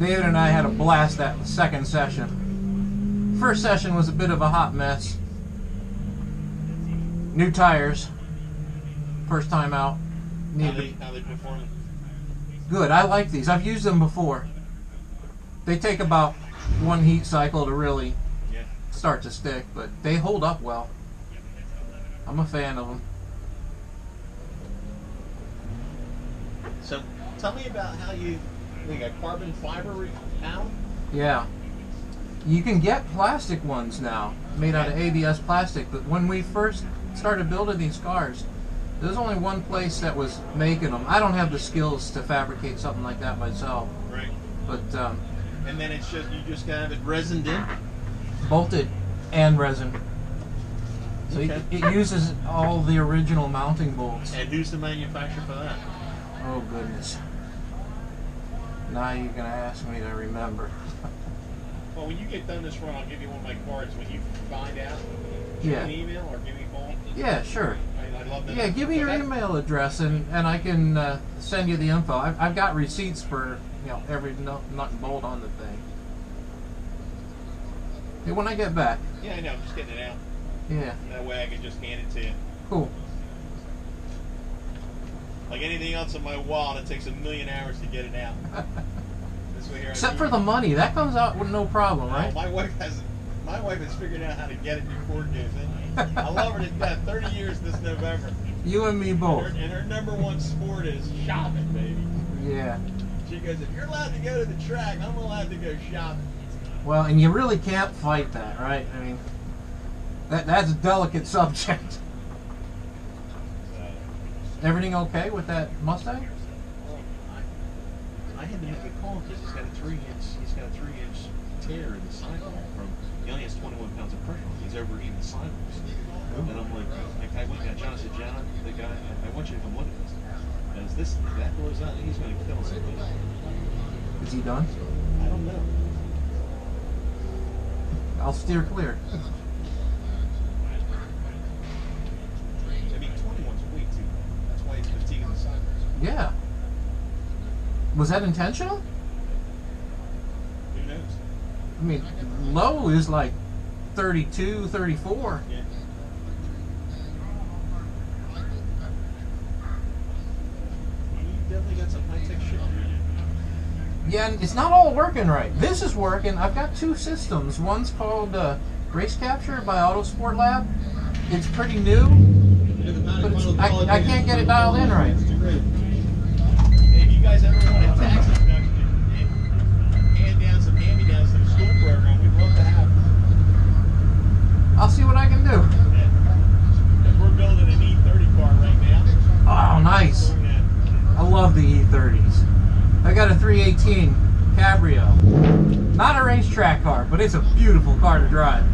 David and I had a blast that second session. First session was a bit of a hot mess. New tires. First time out. How they performing? Good. I like these. I've used them before. They take about one heat cycle to really start to stick, but they hold up well. I'm a fan of them. So, tell me about how you got carbon fiber out? Yeah. You can get plastic ones now, made out of ABS plastic, but when we first started building these cars, there's only one place that was making them. I don't have the skills to fabricate something like that myself. Right. But and then it's just, you just gotta have it resined in? Bolted and resin. So Okay. it uses all the original mounting bolts. And who's the manufacturer for that? Oh goodness. Now you're gonna ask me to remember. Well, when you get done this run, I'll give you one of my cards. When you find out, give me an email or give me a call. Yeah, sure. I'd love that. Yeah, give me your email address and I can send you the info. I've got receipts for every nut and bolt on the thing. Hey, when I get back. Yeah, I know. I'm just getting it out. Yeah. That way I can just hand it to you. Cool. Like anything else in my wallet, it takes 1,000,000 hours to get it out. This way here. Except for the money, that comes out with no problem, right? My wife has figured out how to get it before it goes in. I love her to death. 30 years this November. You and me both. And her number one sport is shopping, baby. Yeah. She goes, if you're allowed to go to the track, I'm allowed to go shopping. Well, and you really can't fight that, right? I mean, that's a delicate subject. Everything okay with that Mustang? Well, I had to make a call because he's got a 3-inch tear in the sidewall from. He only has 21 pounds of pressure. He's overeating the sidewalls. And I'm like, I went and got John. I said, John, the guy, I want you to come look at this. As that blows out, he's going to kill somebody. Is he done? I don't know. I'll steer clear. I mean, 21's way too low. That's why he's fatiguing the sidewalls. Yeah. Was that intentional? Who knows? I mean, low is like 32, 34. Yeah. You definitely got some high-tech shit here. Yeah, and it's not all working right. This is working. I've got two systems. One's called Race Capture by Autosport Lab. It's pretty new, but I can't get it dialed in right. Hey, if you guys ever want a tax deduction and hand down some hand-me-downs to the school program, we'd love to have them. I'll see what I can do. Because we're building an E30 car right now. Oh, nice. I love the E30s. I got a 318 Cabrio. Not a racetrack car, but it's a beautiful car to drive.